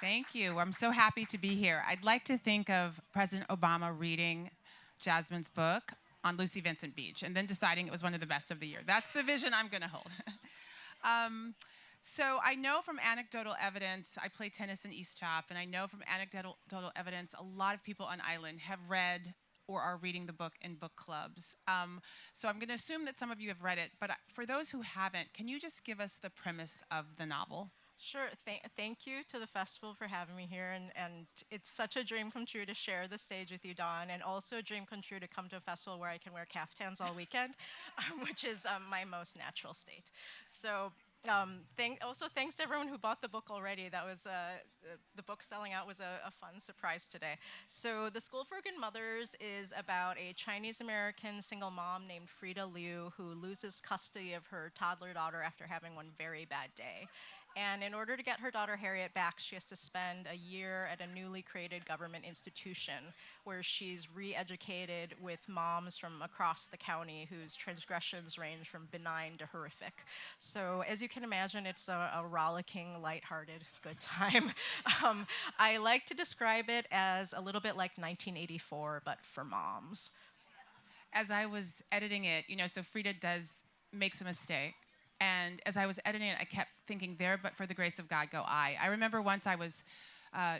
Thank you. I'm so happy to be here. I'd like to think of President Obama reading Jasmine's book on Lucy Vincent Beach and then deciding it was one of the best of the year. That's the vision I'm going to hold. So I know from anecdotal evidence, I play tennis in East Chop, and I know from anecdotal evidence, a lot of people on Island have read or are reading the book in book clubs. So I'm going to assume that some of you have read it, but for those who haven't, can you just give us the premise of the novel? Sure. Thank you to the festival for having me here. And it's such a dream come true to share the stage with you, Dawn, and also a dream come true to come to a festival where I can wear caftans all weekend, which is my most natural state. So also thanks to everyone who bought the book already. That was the book selling out was a fun surprise today. So The School for Good Mothers is about a Chinese American single mom named Frida Liu who loses custody of her toddler daughter after having one very bad day. And in order to get her daughter Harriet back, she has to spend a year at a newly created government institution where she's re-educated with moms from across the county whose transgressions range from benign to horrific. So as you can imagine, it's a rollicking, lighthearted, good time. I like to describe it as a little bit like 1984, but for moms. As I was editing it, so Frida does makes a mistake. And as I was editing it, I kept thinking, there, but for the grace of God, go I. I remember once I was,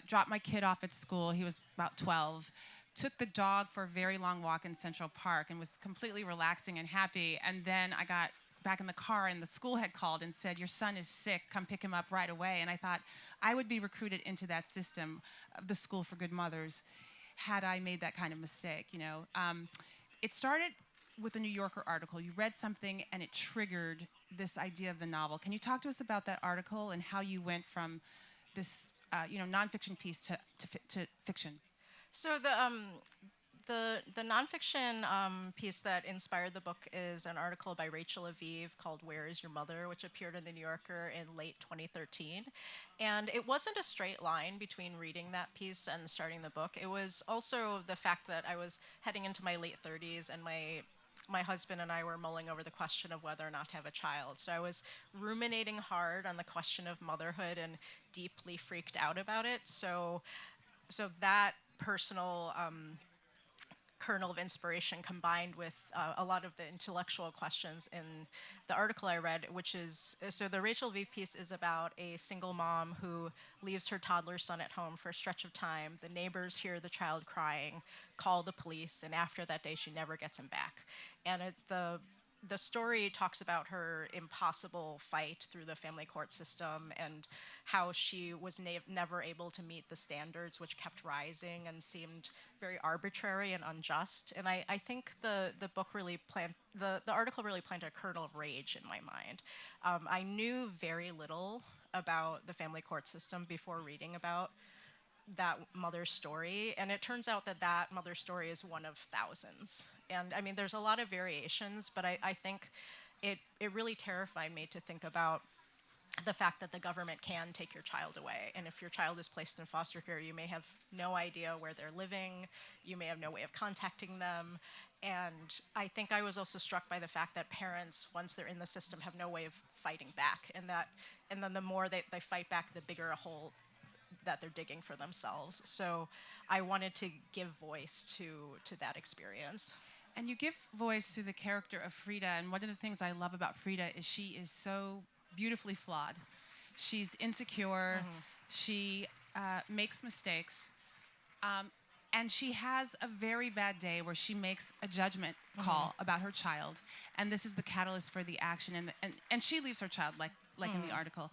dropped my kid off at school. He was about 12. Took the dog for a very long walk in Central Park and was completely relaxing and happy. And then I got back in the car and the school had called and said, your son is sick, come pick him up right away. And I thought I would be recruited into that system of the School for Good Mothers had I made that kind of mistake. It started with a New Yorker article. You read something and it triggered this idea of the novel. Can you talk to us about that article and how you went from this nonfiction piece to fiction? So the nonfiction piece that inspired the book is an article by Rachel Aviv called "Where Is Your Mother," which appeared in the New Yorker in late 2013. And it wasn't a straight line between reading that piece and starting the book. It was also the fact that I was heading into my late 30s and my husband and I were mulling over the question of whether or not to have a child. So I was ruminating hard on the question of motherhood and deeply freaked out about it. So that personal kernel of inspiration combined with a lot of the intellectual questions in the article I read, which is, so the Rachel Aviv piece is about a single mom who leaves her toddler son at home for a stretch of time. The neighbors hear the child crying, call the police, and after that day she never gets him back. And the story talks about her impossible fight through the family court system and how she was never able to meet the standards, which kept rising and seemed very arbitrary and unjust. And I think the book really the article really planted a kernel of rage in my mind. I knew very little about the family court system before reading about that mother's story, and it turns out that that mother's story is one of thousands. And I mean, there's a lot of variations, but I think it really terrified me to think about the fact that the government can take your child away. And if your child is placed in foster care, you may have no idea where they're living, you may have no way of contacting them. And I think I was also struck by the fact that parents, once they're in the system, have no way of fighting back. And then the more they fight back, the bigger a hole that they're digging for themselves. So I wanted to give voice to that experience. And you give voice to the character of Frida, and one of the things I love about Frida is she is so beautifully flawed. She's insecure, she makes mistakes, and she has a very bad day where she makes a judgment call about her child, and this is the catalyst for the action, and she leaves her child, like in the article.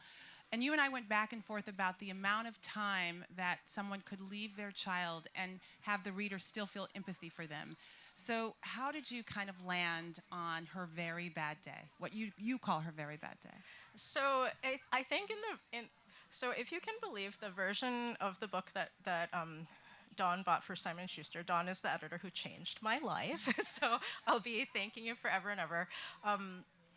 And you and I went back and forth about the amount of time that someone could leave their child and have the reader still feel empathy for them. So how did you kind of land on her very bad day, what you call her very bad day? So I think so if you can believe the version of the book that Dawn bought for Simon Schuster. Dawn is the editor who changed my life, so I'll be thanking you forever and ever.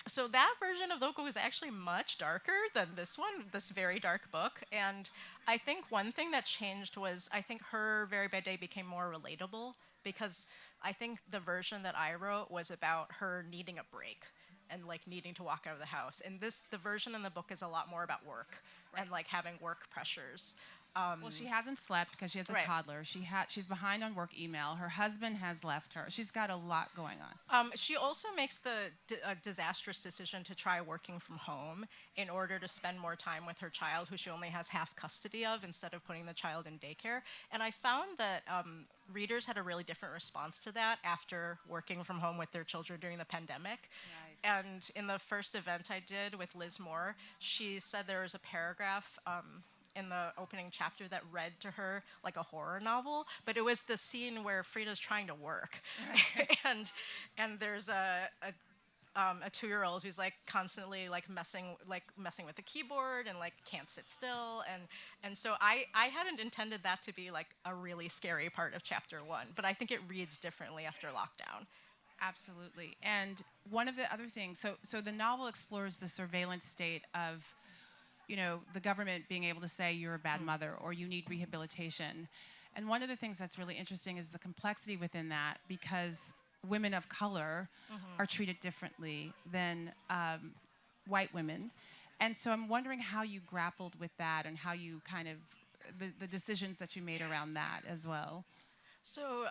So that version of the book was actually much darker than this very dark book. And I think one thing that changed was I think her very bad day became more relatable because I think the version that I wrote was about her needing a break and like needing to walk out of the house. And the version in the book is a lot more about work and like having work pressures. Well, she hasn't slept because she has a Right. toddler. She's behind on work email. Her husband has left her. She's got a lot going on. She also makes the disastrous decision to try working from home in order to spend more time with her child, who she only has half custody of, instead of putting the child in daycare. And I found that readers had a really different response to that after working from home with their children during the pandemic. Right. And in the first event I did with Liz Moore, she said there was a paragraph in the opening chapter that read to her like a horror novel, but it was the scene where Frida's trying to work, and there's a 2-year-old who's like constantly like messing with the keyboard and like can't sit still, and so I hadn't intended that to be like a really scary part of chapter 1, but I think it reads differently after lockdown. Absolutely. And one of the other things, so the novel explores the surveillance state of, the government being able to say you're a bad mother or you need rehabilitation. And one of the things that's really interesting is the complexity within that, because women of color are treated differently than white women. And so I'm wondering how you grappled with that and how you kind of, the decisions that you made around that as well. So,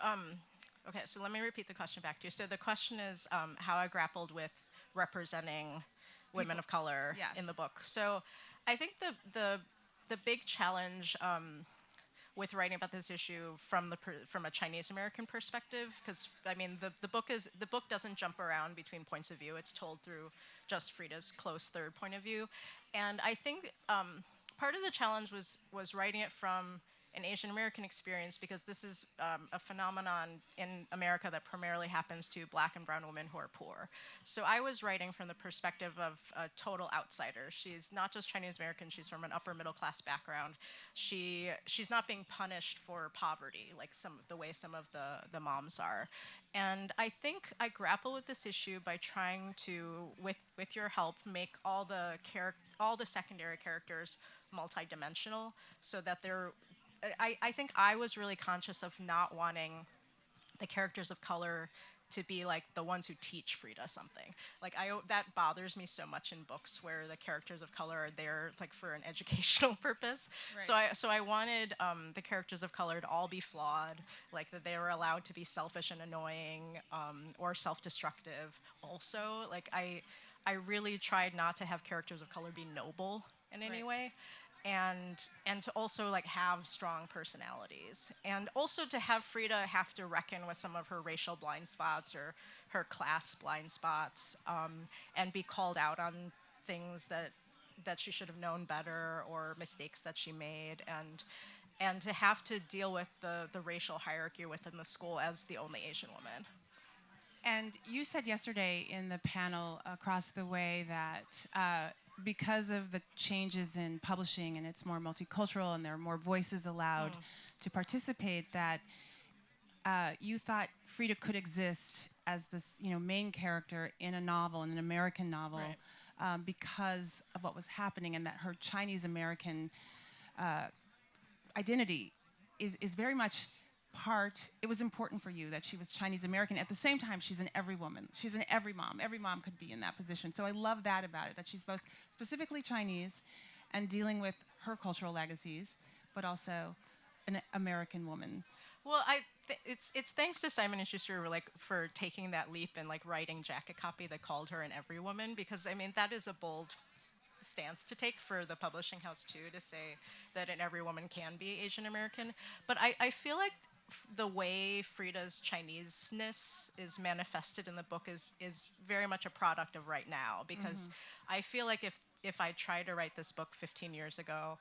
okay, so let me repeat the question back to you. So the question is how I grappled with representing women People. of color Yes. in the book. So I think the big challenge with writing about this issue from a Chinese American perspective, because I mean the book doesn't jump around between points of view. It's told through just Frida's close third point of view, and I think part of the challenge was writing it from an Asian American experience, because this is a phenomenon in America that primarily happens to Black and brown women who are poor. So I was writing from the perspective of a total outsider. She's not just Chinese American, she's from an upper middle class background. She's not being punished for poverty like the way some of the moms are. And I think I grapple with this issue by trying to, with your help, make all the secondary characters multidimensional, so that I think I was really conscious of not wanting the characters of color to be like the ones who teach Frida something. Like that bothers me so much in books where the characters of color are there like for an educational purpose. Right. So I wanted the characters of color to all be flawed, like that they were allowed to be selfish and annoying, or self-destructive. Also, like I really tried not to have characters of color be noble in any Right. way, and to also like have strong personalities, and also to have Frida have to reckon with some of her racial blind spots or her class blind spots, and be called out on things that she should have known better, or mistakes that she made, and to have to deal with the racial hierarchy within the school as the only Asian woman. And you said yesterday in the panel across the way that because of the changes in publishing and it's more multicultural and there are more voices allowed to participate, that you thought Frida could exist as this, main character in a novel, in an American novel, Right. because of what was happening, and that her Chinese American identity is very much it was important for you that she was Chinese American. At the same time, she's an every woman. She's an every mom. Every mom could be in that position. So I love that about it, that she's both specifically Chinese and dealing with her cultural legacies, but also an American woman. Well, it's thanks to Simon and Schuster for taking that leap and like writing jacket copy that called her an every woman, because I mean that is a bold stance to take for the publishing house too, to say that an every woman can be Asian American. But I feel like the way Frida's Chineseness is manifested in the book is very much a product of right now, because I feel like if I tried to write this book 15 years ago,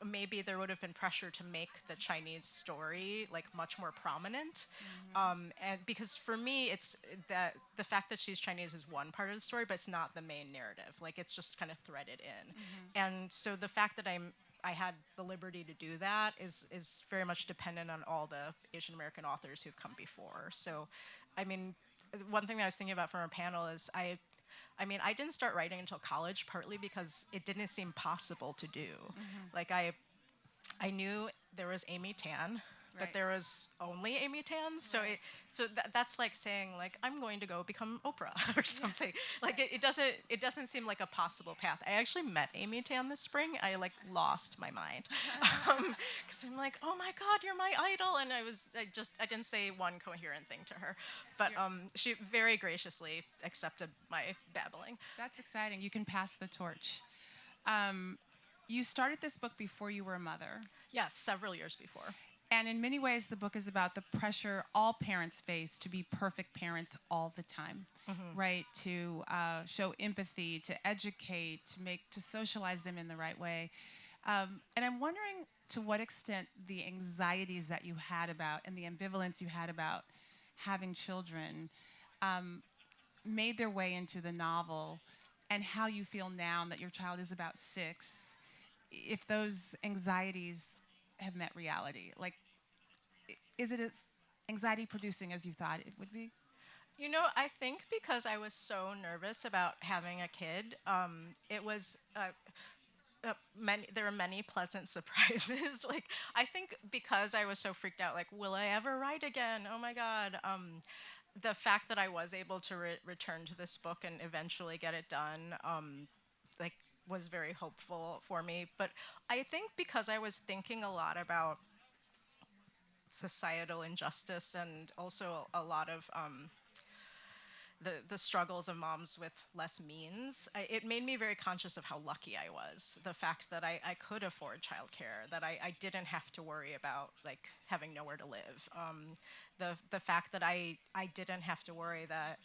maybe there would have been pressure to make the Chinese story like much more prominent, and because for me it's that the fact that she's Chinese is one part of the story, but it's not the main narrative. Like it's just kind of threaded in, and so the fact that I had the liberty to do that is very much dependent on all the Asian American authors who've come before. So, I mean, one thing that I was thinking about from our panel is I didn't start writing until college, partly because it didn't seem possible to do. Like I knew there was Amy Tan, but Right. there was only Amy Tan. So Right. that's like saying like I'm going to go become Oprah or something. Like Right. it doesn't seem like a possible path. I actually met Amy Tan this spring. I like lost my mind because I'm like, oh my God, you're my idol, and I didn't say one coherent thing to her, but You're- she very graciously accepted my babbling. that's exciting. You can pass the torch. Um, you started this book before you were a mother. Yes, several years before. And in many ways, the book is about the pressure all parents face to be perfect parents all the time, right? To show empathy, to educate, to socialize them in the right way. And I'm wondering to what extent the anxieties that you had about and the ambivalence you had about having children made their way into the novel, and how you feel now that your child is about 6, if those anxieties have met reality. Like, is it as anxiety producing as you thought it would be? You know, I think because I was so nervous about having a kid, it was there were many pleasant surprises. Like I think because I was so freaked out, like, will I ever write again? Oh my God. The fact that I was able to return to this book and eventually get it done, like, was very hopeful for me. But I think because I was thinking a lot about societal injustice and also a lot of the struggles of moms with less means, it made me very conscious of how lucky I was. The fact that I could afford childcare, that I didn't have to worry about like having nowhere to live. The fact that I didn't have to worry that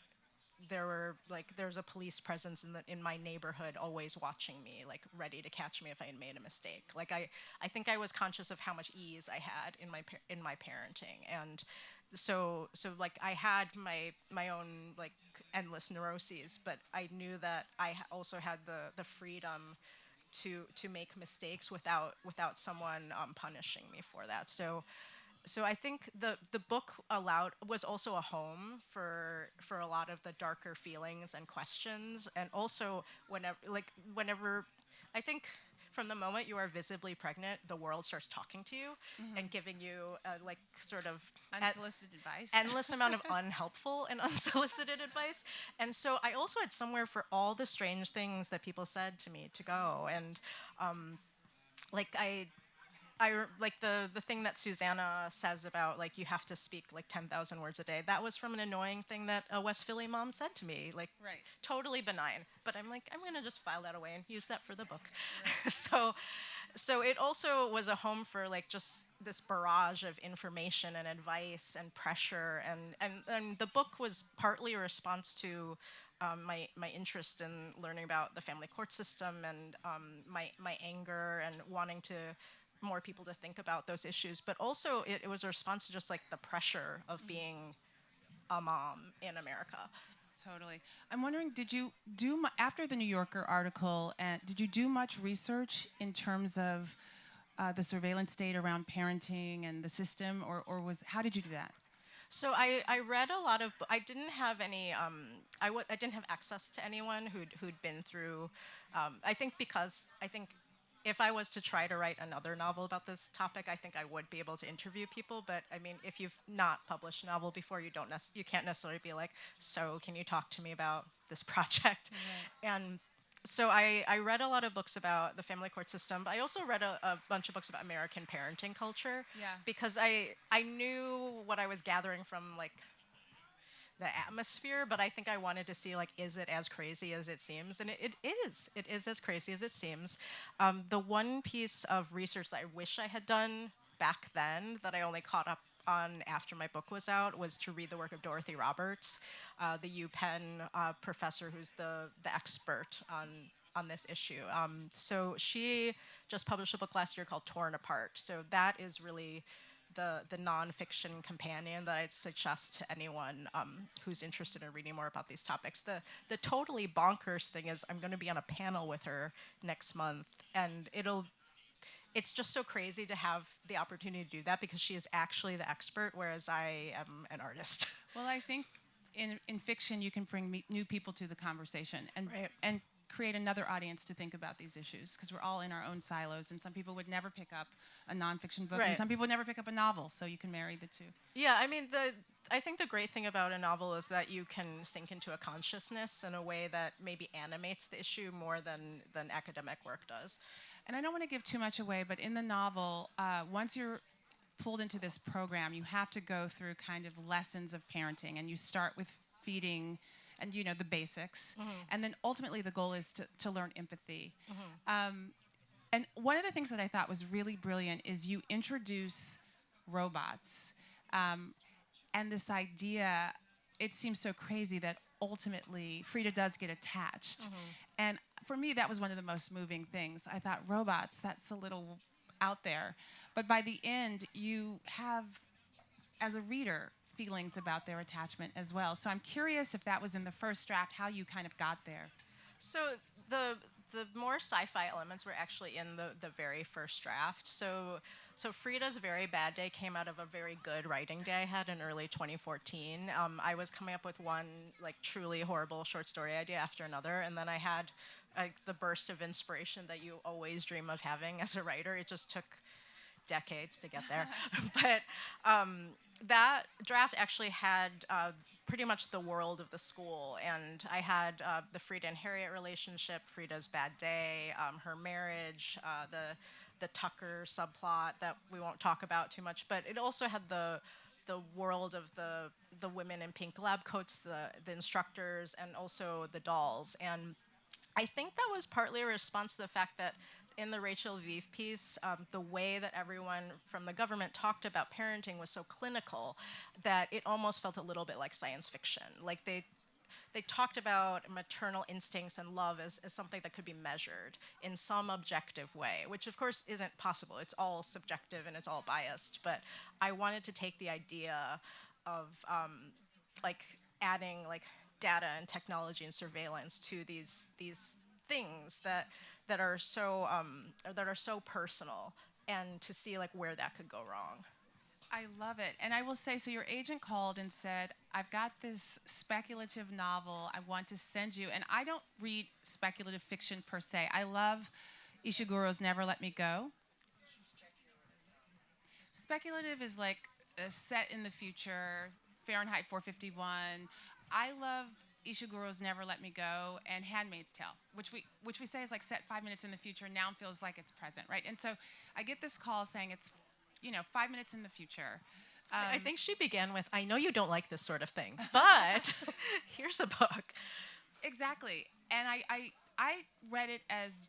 there's a police presence in my neighborhood always watching me, like ready to catch me if I had made a mistake. Like I think I was conscious of how much ease I had in my parenting, and so like I had my own like endless neuroses, but I knew that also had the freedom to make mistakes without someone punishing me for that. So I think the book was also a home for a lot of the darker feelings and questions, and also whenever I think from the moment you are visibly pregnant, the world starts talking to you and giving you like sort of Unsolicited advice. endless amount of unhelpful and unsolicited advice. And so I also had somewhere for all the strange things that people said to me to go, and like like the thing that Susanna says about like you have to speak like 10,000 words a day. That was from an annoying thing that a West Philly mom said to me, like Right. totally benign. But I'm like, I'm gonna just file that away and use that for the book. Right. So it also was a home for like just this barrage of information and advice and pressure, and the book was partly a response to my interest in learning about the family court system, and my anger and wanting to more people to think about those issues. But also it was a response to just like the pressure of being a mom in America. Totally. I'm wondering, did you do after the New Yorker article? And did you do much research in terms of the surveillance state around parenting and the system, or was how did you do that? So I read a lot of. I didn't have any. I didn't have access to anyone who'd been through. I think because I think if I was to try to write another novel about this topic, I think I would be able to interview people. But I mean, if you've not published a novel before, you can't necessarily be like, so can you talk to me about this project? Right. And so I read a lot of books about the family court system, but I also read a bunch of books about American parenting culture. Yeah. Because I knew what I was gathering from like the atmosphere, but I think I wanted to see like, is it as crazy as it seems? And it is. It is as crazy as it seems. The one piece of research that I wish I had done back then that I only caught up on after my book was out was to read the work of Dorothy Roberts, the UPenn professor who's the expert on this issue. So she just published a book last year called Torn Apart. So that is really the nonfiction companion that I'd suggest to anyone who's interested in reading more about these topics. The totally bonkers thing is I'm going to be on a panel with her next month, and it's just so crazy to have the opportunity to do that because she is actually the expert, whereas I am an artist. Well, I think in fiction you can bring new people to the conversation, and Right. and create another audience to think about these issues, because we're all in our own silos, and some people would never pick up a nonfiction book, and Right. some people would never pick up a novel, so you can marry the two. Yeah, I mean, I think the great thing about a novel is that you can sink into a consciousness in a way that maybe animates the issue more than academic work does. And I don't want to give too much away, but in the novel, once you're pulled into this program, you have to go through kind of lessons of parenting, and you start with feeding and the basics, and then ultimately the goal is to learn empathy. And one of the things that I thought was really brilliant is you introduce robots, and this idea, it seems so crazy that ultimately Frida does get attached. And for me, that was one of the most moving things. I thought, robots, that's a little out there. But by the end, you have, as a reader, feelings about their attachment as well. So I'm curious if that was in the first draft, how you kind of got there. So the more sci-fi elements were actually in the very first draft. So Frida's Very Bad Day came out of a very good writing day I had in early 2014. I was coming up with one like truly horrible short story idea after another, and then I had the burst of inspiration that you always dream of having as a writer. It just took decades to get there. But that draft actually had pretty much the world of the school. And I had the Frida and Harriet relationship, Frida's bad day, her marriage, the Tucker subplot that we won't talk about too much. But it also had the world of the women in pink lab coats, the instructors, and also the dolls. And I think that was partly a response to the fact that in the Rachel Vive piece, the way that everyone from the government talked about parenting was so clinical that it almost felt a little bit like science fiction. Like they talked about maternal instincts and love as something that could be measured in some objective way, which of course isn't possible. It's all subjective and it's all biased. But I wanted to take the idea of like adding like data and technology and surveillance to these things that are so personal, and to see like where that could go wrong. I love it. And I will say, so your agent called and said, I've got this speculative novel I want to send you. And I don't read speculative fiction per se. I love Ishiguro's Never Let Me Go. Speculative is like set in the future, Fahrenheit 451. I love Ishiguro's Never Let Me Go and Handmaid's Tale, which we say is like set 5 minutes in the future. Now it feels like it's present, right? And so I get this call saying it's 5 minutes in the future. I think she began with, I know you don't like this sort of thing, but here's a book. Exactly. And I read it as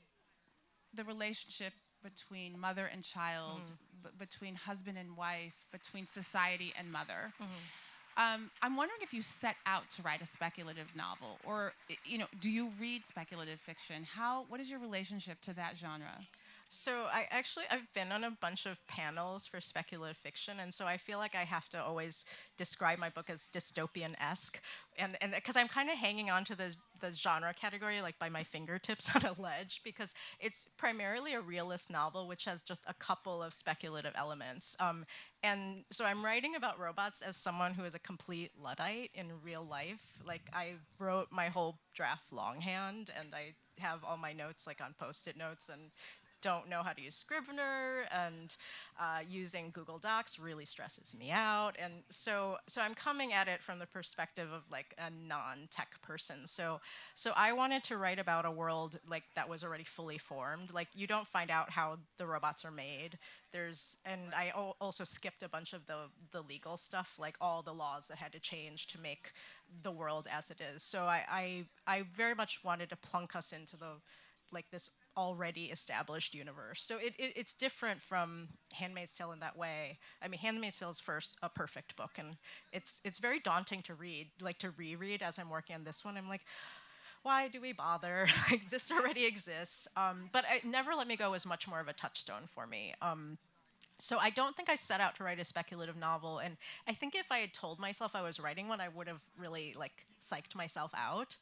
the relationship between mother and child, between husband and wife, between society and mother. I'm wondering if you set out to write a speculative novel, or do you read speculative fiction? What is your relationship to that genre? So I've been on a bunch of panels for speculative fiction, and so I feel like I have to always describe my book as dystopian-esque, and because I'm kind of hanging on to the genre category like by my fingertips on a ledge, because it's primarily a realist novel which has just a couple of speculative elements. And so I'm writing about robots as someone who is a complete Luddite in real life. Like I wrote my whole draft longhand, and I have all my notes like on Post-it notes, and don't know how to use Scrivener, and using Google Docs really stresses me out. And so I'm coming at it from the perspective of like a non-tech person. So I wanted to write about a world like that was already fully formed. Like you don't find out how the robots are made. And I also skipped a bunch of the legal stuff, like all the laws that had to change to make the world as it is. So I very much wanted to plunk us into this already established universe. So it's different from Handmaid's Tale in that way. I mean, Handmaid's Tale is first a perfect book, and it's very daunting to read, like to reread as I'm working on this one. I'm like, why do we bother? Like this already exists. But Never Let Me Go was much more of a touchstone for me. So I don't think I set out to write a speculative novel, and I think if I had told myself I was writing one, I would have really like psyched myself out,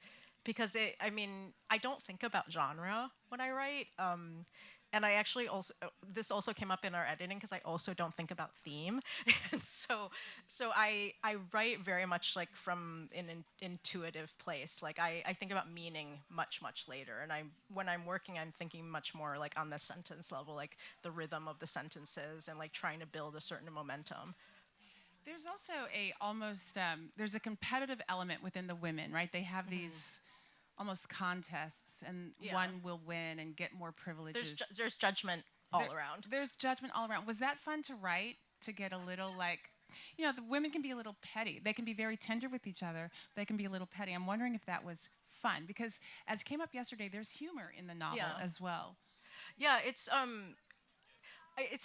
because I don't think about genre when I write, and I actually also this also came up in our editing because I also don't think about theme, and so I write very much like from an intuitive place. Like I think about meaning much later, and when I'm working, I'm thinking much more like on the sentence level, like the rhythm of the sentences, and like trying to build a certain momentum. There's also a almost there's a competitive element within the women, right? They have these almost contests, and Yeah. one will win and get more privileges. There's judgment all around. There's judgment all around. Was that fun to write? To get a little like, the women can be a little petty. They can be very tender with each other. They can be a little petty. I'm wondering if that was fun because, as came up yesterday, there's humor in the novel Yeah. as well. Yeah, it's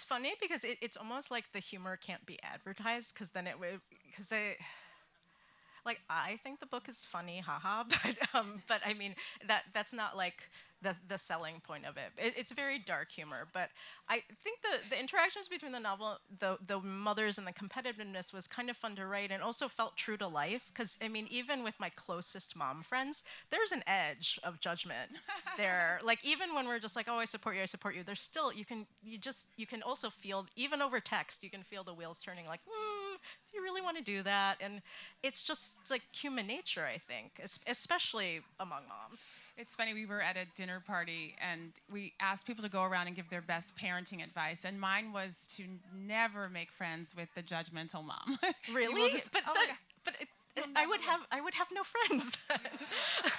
funny because it's almost like the humor can't be advertised because then it would because I think the book is funny, haha, but I mean that's not like the selling point of it. It's very dark humor, but I think the interactions between the novel, the mothers and the competitiveness was kind of fun to write, and also felt true to life. Because I mean, even with my closest mom friends, there's an edge of judgment there. Like even when we're just like, oh, I support you, I support you. There's still you can also feel even over text, you can feel the wheels turning. Like, do you really want to do that? And it's just like human nature, I think, especially among moms. It's funny, we were at a dinner party and we asked people to go around and give their best parenting advice, and mine was to never make friends with the judgmental mom. Really? I would have no friends.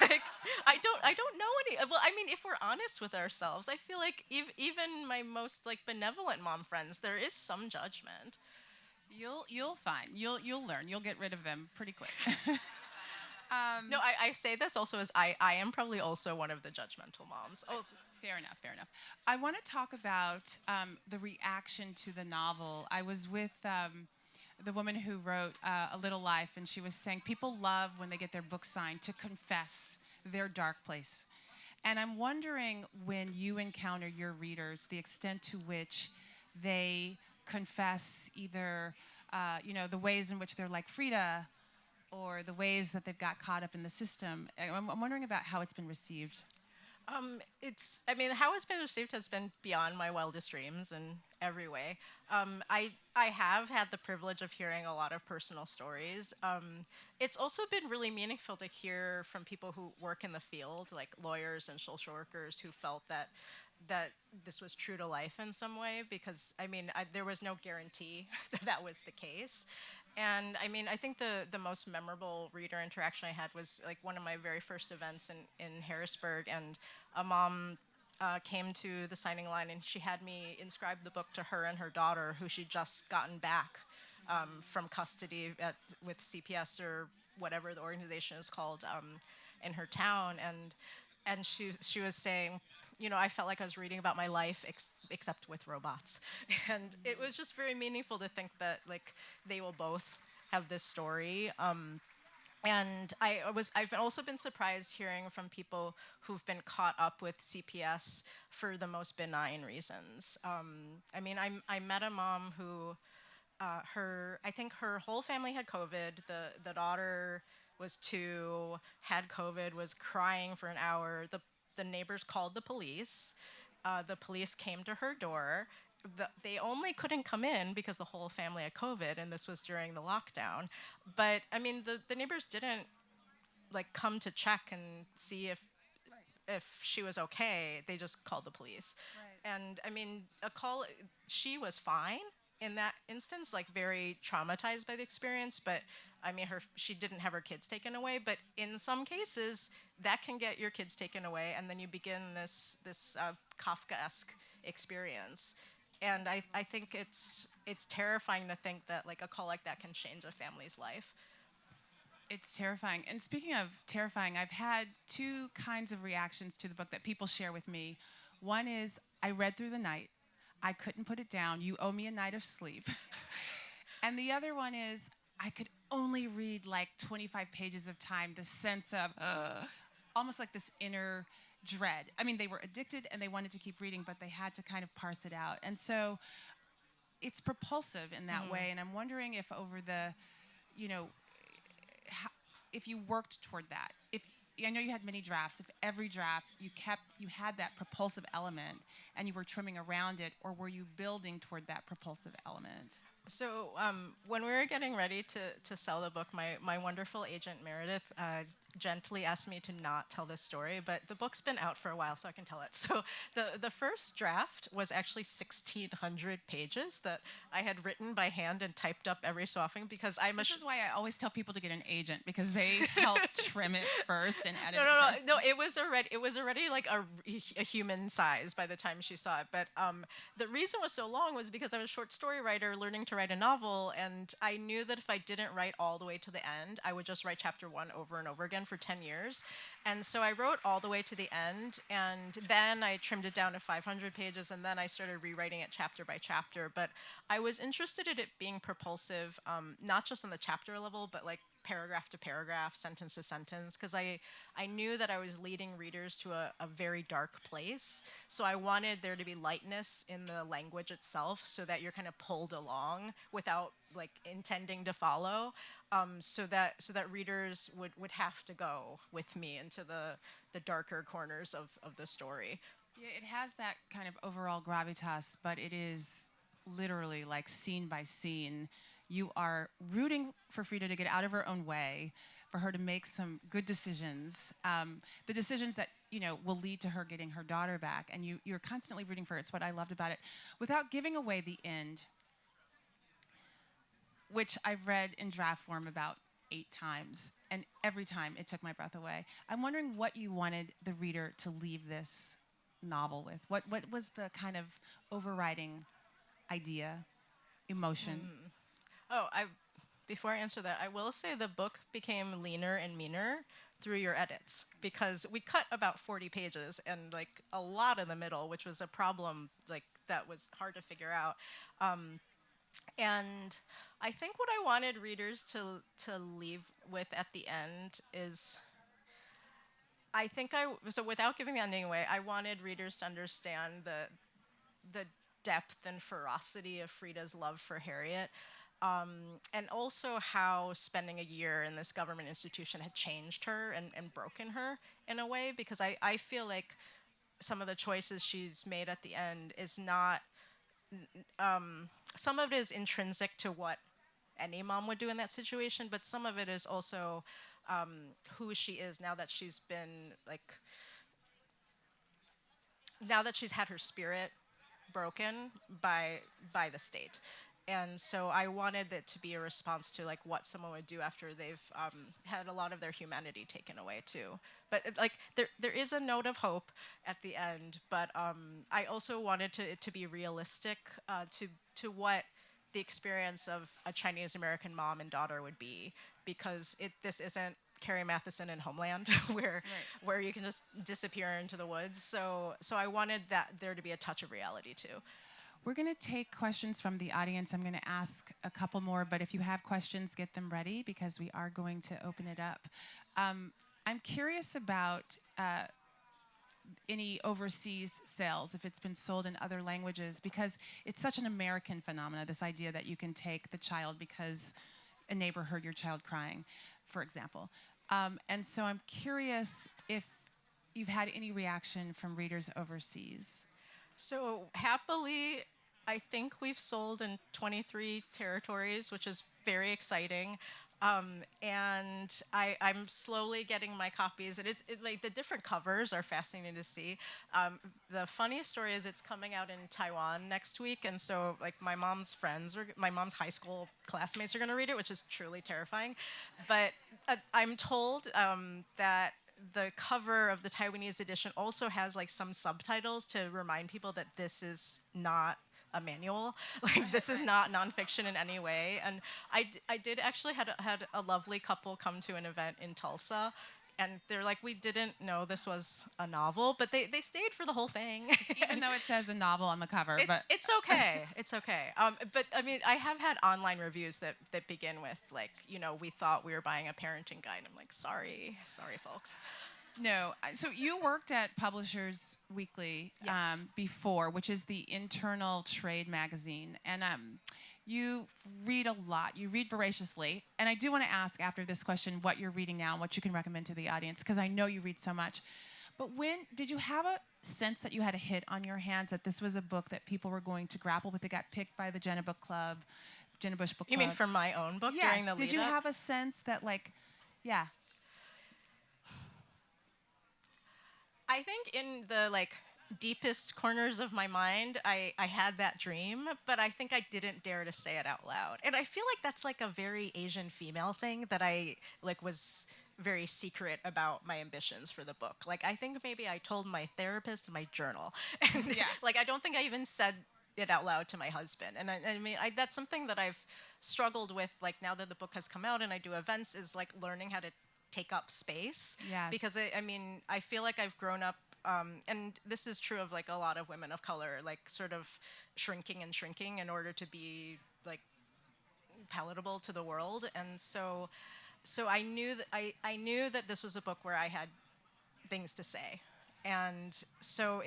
Like I don't know any. Well, I mean, if we're honest with ourselves, I feel like even my most like benevolent mom friends, there is some judgment. You'll find you'll learn. You'll get rid of them pretty quick. No, I say this also as I am probably also one of the judgmental moms. Oh, Fair enough, fair enough. I want to talk about the reaction to the novel. I was with the woman who wrote A Little Life, and she was saying people love when they get their book signed to confess their dark place. And I'm wondering, when you encounter your readers, the extent to which they confess either, the ways in which they're like Frida, or the ways that they've got caught up in the system. I'm wondering about how it's been received. I mean, how it's been received has been beyond my wildest dreams in every way. I have had the privilege of hearing a lot of personal stories. It's also been really meaningful to hear from people who work in the field, like lawyers and social workers, who felt that this was true to life in some way, because I mean there was no guarantee that was the case. And I mean, I think the most memorable reader interaction I had was like one of my very first events in Harrisburg, and a mom came to the signing line, and she had me inscribe the book to her and her daughter, who she'd just gotten back from custody with CPS or whatever the organization is called in her town, and she was saying, I felt like I was reading about my life except with robots. And it was just very meaningful to think that like they will both have this story. And I've also been surprised hearing from people who've been caught up with CPS for the most benign reasons. I mean, I met a mom who I think her whole family had COVID. The daughter was 2, had COVID, was crying for an hour. The neighbors called the police. The police came to her door. They only couldn't come in because the whole family had COVID, and this was during the lockdown. But I mean, the neighbors didn't like come to check and see if she was okay. They just called the police. Right. And I mean, she was fine in that instance, like very traumatized by the experience, but I mean, she didn't have her kids taken away. But in some cases, that can get your kids taken away, and then you begin this Kafkaesque experience. And I think it's terrifying to think that like a call like that can change a family's life. It's terrifying. And speaking of terrifying, I've had two kinds of reactions to the book that people share with me. One is, I read through the night. I couldn't put it down. You owe me a night of sleep. And the other one is, I could only read like 25 pages of time, the sense of almost like this inner dread. I mean, they were addicted and they wanted to keep reading, but they had to kind of parse it out. And so it's propulsive in that way. And I'm wondering if over the, if you worked toward that, I know you had many drafts. If every draft you had that propulsive element and you were trimming around it, or were you building toward that propulsive element? So when we were getting ready to sell the book, my wonderful agent Meredith gently asked me to not tell this story, but the book's been out for a while, so I can tell it. So the first draft was actually 1,600 pages that I had written by hand and typed up every so often because This is why I always tell people to get an agent, because they help trim it first and edit it first. No. It was already like a human size by the time she saw it. But the reason it was so long was because I was a short story writer learning to write a novel, and I knew that if I didn't write all the way to the end, I would just write chapter 1 over and over again for 10 years. And so I wrote all the way to the end, and then I trimmed it down to 500 pages, and then I started rewriting it chapter by chapter. But I was interested in it being propulsive, not just on the chapter level, but like paragraph to paragraph, sentence to sentence, because I knew that I was leading readers to a very dark place. So I wanted there to be lightness in the language itself so that you're kind of pulled along without like intending to follow, so that readers would have to go with me into the darker corners of the story. Yeah, it has that kind of overall gravitas, but it is literally like scene by scene. You are rooting for Frida to get out of her own way, for her to make some good decisions, the decisions that will lead to her getting her daughter back, and you're constantly rooting for it. It's what I loved about it, without giving away the end, which I've read in draft form about 8 times, and every time it took my breath away. I'm wondering what you wanted the reader to leave this novel with. What was the kind of overriding idea, emotion? Oh, before I answer that, I will say the book became leaner and meaner through your edits because we cut about 40 pages and like a lot in the middle, which was a problem like that was hard to figure out. And I think what I wanted readers to leave with at the end is, so without giving the ending away, I wanted readers to understand the depth and ferocity of Frida's love for Harriet, and also how spending a year in this government institution had changed her and broken her in a way, because I feel like some of the choices she's made at the end is not, some of it is intrinsic to what any mom would do in that situation, but some of it is also who she is now that she's been like, now that she's had her spirit broken by the state. And so I wanted it to be a response to like what someone would do after they've had a lot of their humanity taken away too. But like there is a note of hope at the end, but I also wanted it to be realistic to what the experience of a Chinese American mom and daughter would be, because this isn't Carrie Matheson in Homeland, where you can just disappear into the woods. So I wanted that there to be a touch of reality too. We're going to take questions from the audience. I'm going to ask a couple more, but if you have questions, get them ready because we are going to open it up. I'm curious about any overseas sales, if it's been sold in other languages, because it's such an American phenomenon, this idea that you can take the child because a neighbor heard your child crying, for example. And so I'm curious if you've had any reaction from readers overseas. So happily, I think we've sold in 23 territories, which is very exciting. And I'm slowly getting my copies, and like the different covers are fascinating to see. The funniest story is it's coming out in Taiwan next week, and so like my mom's friends, my mom's high school classmates are going to read it, which is truly terrifying. But I'm told that the cover of the Taiwanese edition also has like some subtitles to remind people that this is not a manual. Like this is not nonfiction in any way. And I did actually had a lovely couple come to an event in Tulsa, and they're like, we didn't know this was a novel, but they stayed for the whole thing. Even though it says a novel on the cover. It's okay. It's okay. But I mean, I have had online reviews that begin with like, we thought we were buying a parenting guide. I'm like, sorry, folks. No. So you worked at Publishers Weekly Yes. before, which is the internal trade magazine. And You read a lot. You read voraciously. And I do want to ask after this question what you're reading now and what you can recommend to the audience, because I know you read so much. But when did you have a sense that you had a hit on your hands, that this was a book that people were going to grapple with? It got picked by the Jenna Book Club, Jenna Bush Book You Club. mean for my own book Yes. during the lead Did you up? have a sense that, like, yeah? I think in the like deepest corners of my mind, I had that dream, but I think I didn't dare to say it out loud. And I feel like that's like a very Asian female thing that I like was very secret about my ambitions for the book. Like I think maybe I told my therapist in my journal. And Yeah. like I don't think I even said it out loud to my husband. And I mean that's something that I've struggled with like now that the book has come out and I do events is like learning how to take up space. Yes. Because I mean, I feel like I've grown up, and this is true of like a lot of women of color, like sort of shrinking and shrinking in order to be like palatable to the world. And so I knew that I knew that this was a book where I had things to say, and so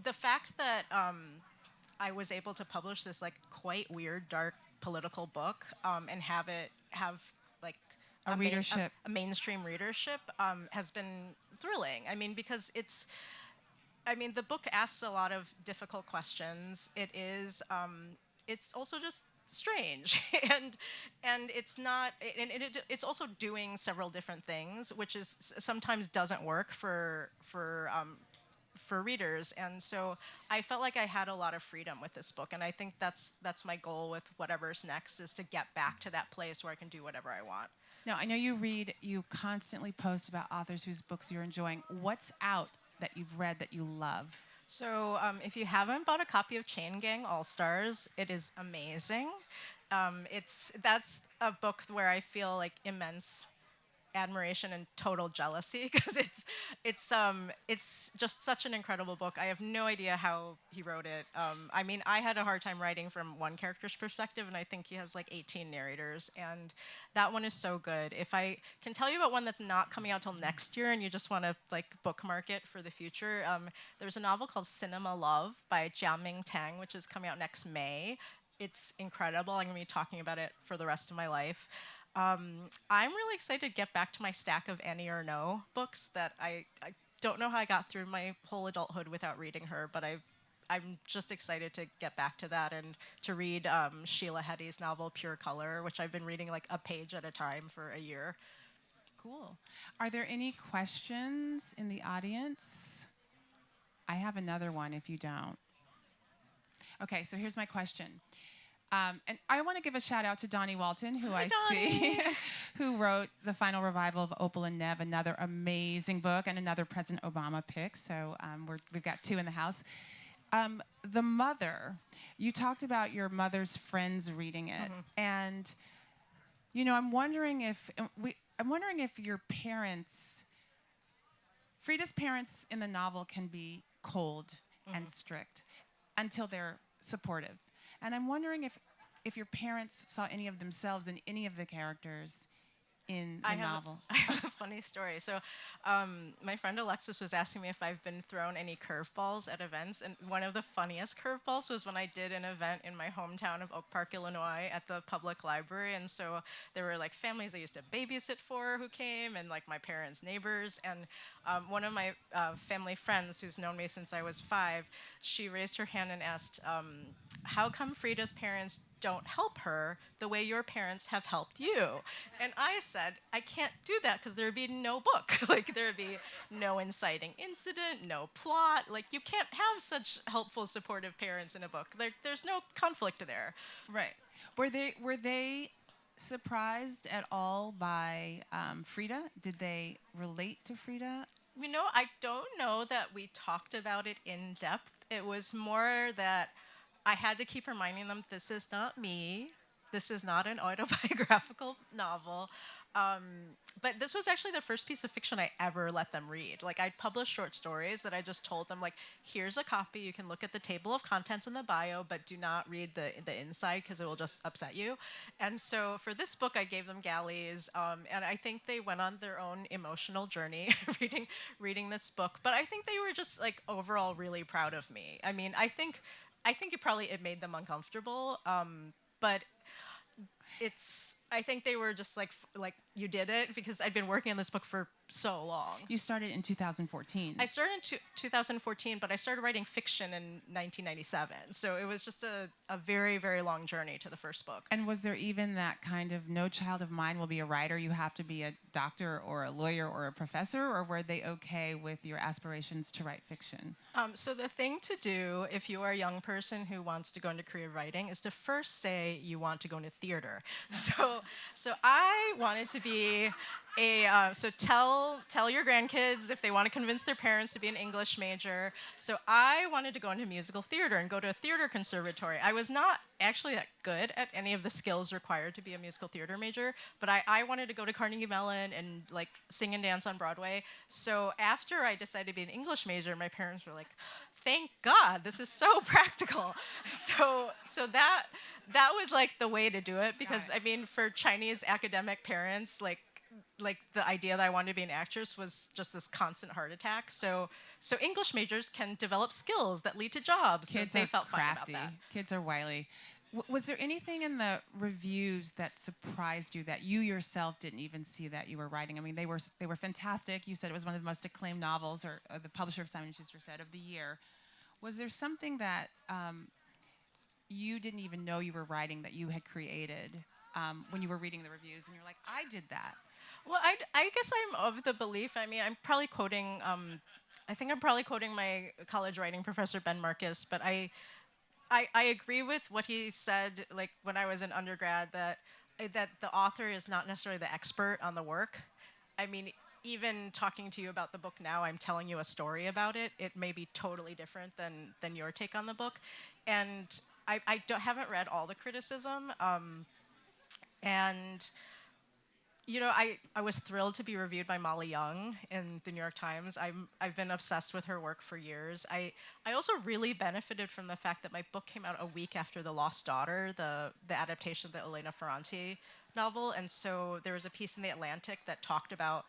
the fact that I was able to publish this like quite weird, dark political book and have it have like A readership. a mainstream readership has been thrilling. I mean, because I mean, the book asks a lot of difficult questions. It's also just strange, and it's not, and it's also doing several different things, which is sometimes doesn't work for readers. And so I felt like I had a lot of freedom with this book, and I think that's my goal with whatever's next is to get back to that place where I can do whatever I want. Now, I know you constantly post about authors whose books you're enjoying. What's out that you've read that you love? So if you haven't bought a copy of Chain Gang All Stars, it is amazing. That's a book where I feel like immense admiration and total jealousy because it's just such an incredible book. I have no idea how he wrote it. I mean, I had a hard time writing from one character's perspective, and I think he has like 18 narrators, and that one is so good. If I can tell you about one that's not coming out till next year, and you just want to like bookmark it for the future, there's a novel called Cinema Love by Jiaming Tang, which is coming out next May. It's incredible. I'm going to be talking about it for the rest of my life. I'm really excited to get back to my stack of Annie Ernaux books that I don't know how I got through my whole adulthood without reading her, but I'm just excited to get back to that and to read Sheila Heti's novel Pure Color, which I've been reading like a page at a time for a year. Cool. Are there any questions in the audience? I have another one if you don't. Okay, so here's my question. And I want to give a shout out to Donnie Walton, who I see, who wrote the final revival of Opal and Nev, another amazing book, and another President Obama pick. So we've got two in the house. The Mother, you talked about your mother's friends reading it, and you know, I'm wondering if your parents, Frida's parents in the novel can be cold and strict until they're supportive. And I'm wondering if your parents saw any of themselves in any of the characters in the novel. I have a funny story. So, my friend Alexis was asking me if I've been thrown any curveballs at events, and one of the funniest curveballs was when I did an event in my hometown of Oak Park, Illinois, at the public library. And so there were like families I used to babysit for who came, and like my parents' neighbors. And one of my family friends, who's known me since I was 5, she raised her hand and asked, "How come Frida's parents don't help her the way your parents have helped you?" And I said, I can't do that because there would be no book. Like there would be no inciting incident, no plot. Like you can't have such helpful, supportive parents in a book. There's no conflict there. Right. Were they surprised at all by Frida? Did they relate to Frida? You know, I don't know that we talked about it in depth. It was more that I had to keep reminding them, this is not me. this is not an autobiographical novel. But this was actually the first piece of fiction I ever let them read. Like, I'd published short stories that I just told them, like, here's a copy. You can look at the table of contents in the bio, but do not read the inside because it will just upset you. And so for this book, I gave them galleys, and I think they went on their own emotional journey reading this book. But I think they were just like overall really proud of me. I mean, I think it made them uncomfortable, but I think they were just like you did it, because I'd been working on this book for so long. You started in 2014. I started in 2014, but I started writing fiction in 1997. So it was just a very, very long journey to the first book. And was there even that kind of no child of mine will be a writer, you have to be a doctor or a lawyer or a professor, or were they okay with your aspirations to write fiction? So the thing to do if you are a young person who wants to go into career writing is to first say you want to go into theater. So I wanted to be so tell your grandkids if they want to convince their parents to be an English major. So I wanted to go into musical theater and go to a theater conservatory. I was not actually that good at any of the skills required to be a musical theater major, but I wanted to go to Carnegie Mellon and like sing and dance on Broadway. So after I decided to be an English major, my parents were like, thank God, this is so practical. So that was like the way to do it, because I mean, for Chinese academic parents, like the idea that I wanted to be an actress was just this constant heart attack. So English majors can develop skills that lead to jobs. Kids so they are felt crafty. fine about that. Kids are wily. Was there anything in the reviews that surprised you that you yourself didn't even see that you were writing? I mean, they were fantastic. You said it was one of the most acclaimed novels, or the publisher of Simon & Schuster said, of the year. Was there something that you didn't even know you were writing that you had created when you were reading the reviews, and you're like, I did that? Well, I guess I'm of the belief. I mean, I'm probably quoting. I think I'm probably quoting my college writing professor Ben Marcus, but I agree with what he said. Like when I was an undergrad, that the author is not necessarily the expert on the work. I mean, even talking to you about the book now, I'm telling you a story about it. It may be totally different than your take on the book, and I haven't read all the criticism, and you know, I was thrilled to be reviewed by Molly Young in the New York Times. I've been obsessed with her work for years. I also really benefited from the fact that my book came out a week after The Lost Daughter, the adaptation of the Elena Ferrante novel, and so there was a piece in The Atlantic that talked about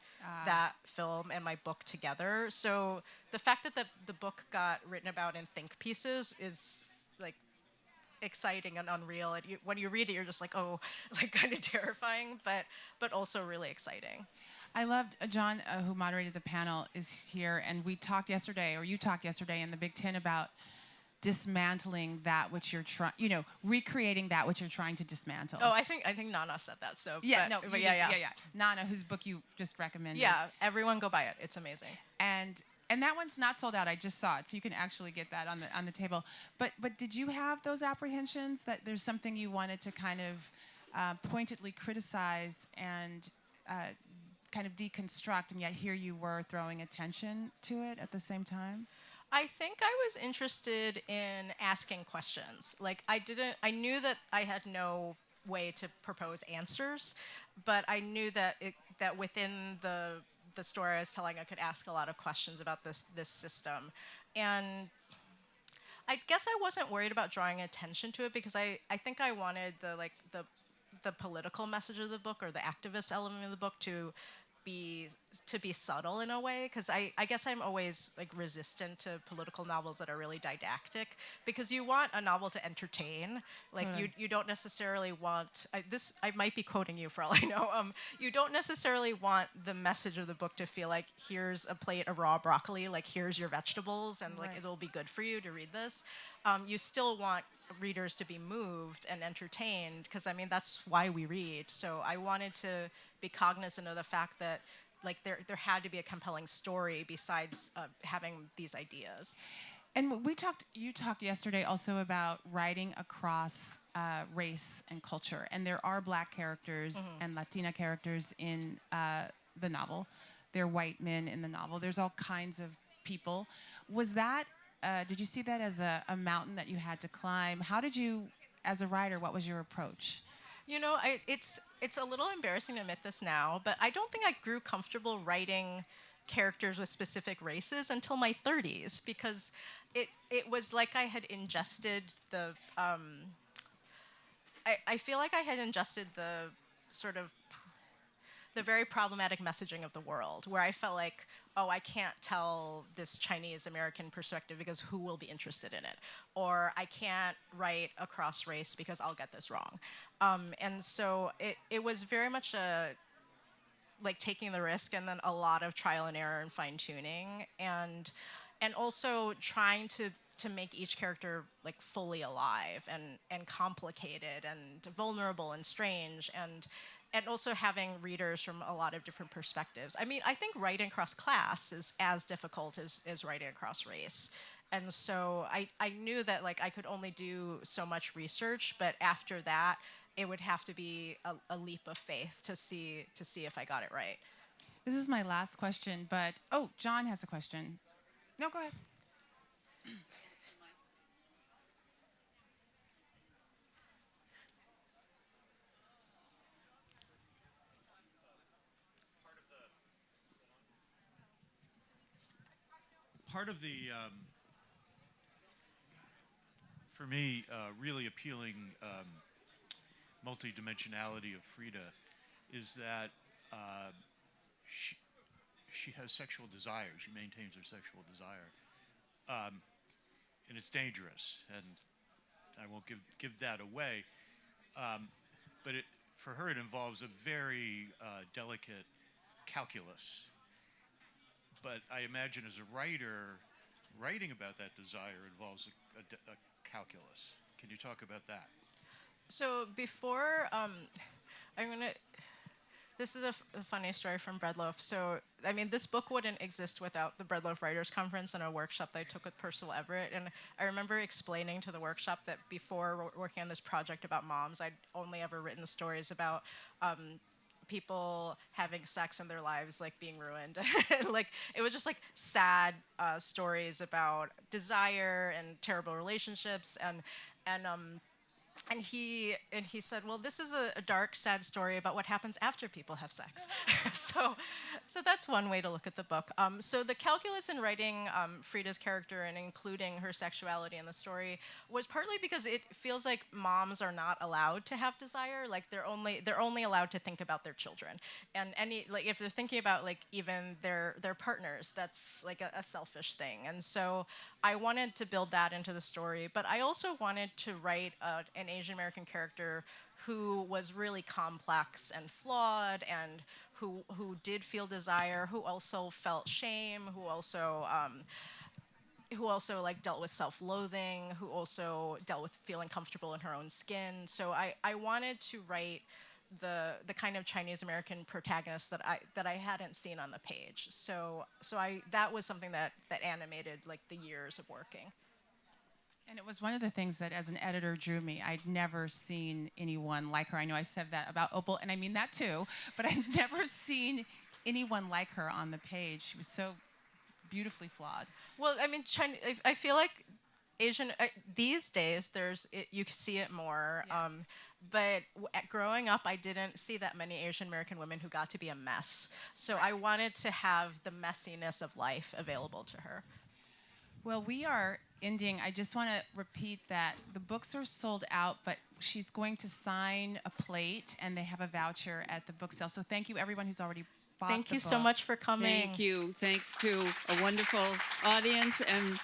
that film and my book together. So the fact that the book got written about in think pieces is like exciting and unreal. And when you read it, you're just like, oh, like kind of terrifying, but also really exciting. I loved John, who moderated the panel, is here, and we talked yesterday, or you talked yesterday in the Big Ten about dismantling that which you're trying, recreating that which you're trying to dismantle. Oh, I think Nana said that. So yeah, but yeah. Nana, whose book you just recommended. Yeah, everyone go buy it. It's amazing. And that one's not sold out. I just saw it, so you can actually get that on the table. But did you have those apprehensions that there's something you wanted to kind of pointedly criticize and kind of deconstruct, and yet here you were throwing attention to it at the same time? I think I was interested in asking questions. Like I knew that I had no way to propose answers, but I knew that that within the story I was telling, I could ask a lot of questions about this system. And I guess I wasn't worried about drawing attention to it, because I think I wanted the political message of the book, or the activist element of the book, to be subtle in a way, because I guess I'm always like resistant to political novels that are really didactic, because you want a novel to entertain. Like you don't necessarily want I might be quoting you for all I know. You don't necessarily want the message of the book to feel like, here's a plate of raw broccoli, like here's your vegetables, and like it'll be good for you to read this. You still want readers to be moved and entertained, because I mean that's why we read. So I wanted to be cognizant of the fact that like there had to be a compelling story besides having these ideas. And you talked yesterday also about writing across race and culture, and there are Black characters and Latina characters in the novel. There are white men in the novel. There's all kinds of people. Was that did you see that as a mountain that you had to climb? How did you, as a writer, what was your approach? It's a little embarrassing to admit this now, but I don't think I grew comfortable writing characters with specific races until my 30s because it was like I had ingested the I feel like I had ingested the sort of the very problematic messaging of the world, where I felt like, oh, I can't tell this Chinese American perspective because who will be interested in it? Or I can't write across race because I'll get this wrong. And so it was very much like taking the risk and then a lot of trial and error and fine tuning and also trying to make each character like fully alive and complicated and vulnerable and strange and also having readers from a lot of different perspectives. I mean, I think writing across class is as difficult as writing across race. And so I knew that like I could only do so much research, but after that, it would have to be a leap of faith to see if I got it right. This is my last question, but oh, John has a question. No, go ahead. Part of the, for me, really appealing multidimensionality of Frida is that she, she has sexual desire. She maintains her sexual desire, and it's dangerous. And I won't give that away. But for her, it involves a very delicate calculus. But I imagine as a writer, writing about that desire involves a calculus. Can you talk about that? So before, I'm gonna. This is a funny story from Breadloaf. So, I mean, this book wouldn't exist without the Breadloaf Writers Conference and a workshop that I took with Percival Everett. And I remember explaining to the workshop that before working on this project about moms, I'd only ever written stories about people having sex and their lives like being ruined. Like it was just like sad stories about desire and terrible relationships and he said, well, this is a dark, sad story about what happens after people have sex. so that's one way to look at the book. So the calculus in writing Frida's character and including her sexuality in the story was partly because it feels like moms are not allowed to have desire. Like they're only allowed to think about their children, and like if they're thinking about like even their partners, that's like a selfish thing. And so I wanted to build that into the story, but I also wanted to write an Asian American character who was really complex and flawed and who did feel desire, who also felt shame, who also like dealt with self-loathing, who also dealt with feeling comfortable in her own skin. So I wanted to write the kind of Chinese American protagonist that I hadn't seen on the page. So that was something that animated like the years of working. And it was one of the things that, as an editor, drew me. I'd never seen anyone like her. I know I said that about Opal, and I mean that too, but I'd never seen anyone like her on the page. She was so beautifully flawed. Well, I mean, I feel like Asian these days you see it more. Yes. But growing up, I didn't see that many Asian American women who got to be a mess. So I wanted to have the messiness of life available to her. Well, we are ending. I just want to repeat that the books are sold out, but she's going to sign a plate, and they have a voucher at the book sale. So thank you, everyone who's already bought Thank the you book. so much for coming. Thank you. Thanks to a wonderful audience. And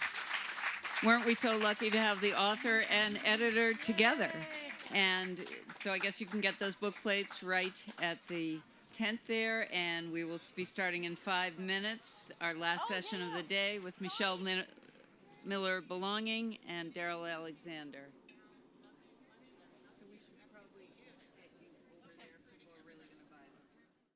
weren't we so lucky to have the author and editor together? And so I guess you can get those book plates right at the tent there. And we will be starting in 5 minutes, our last session of the day with Michelle Miller Belonging and Daryl Alexander.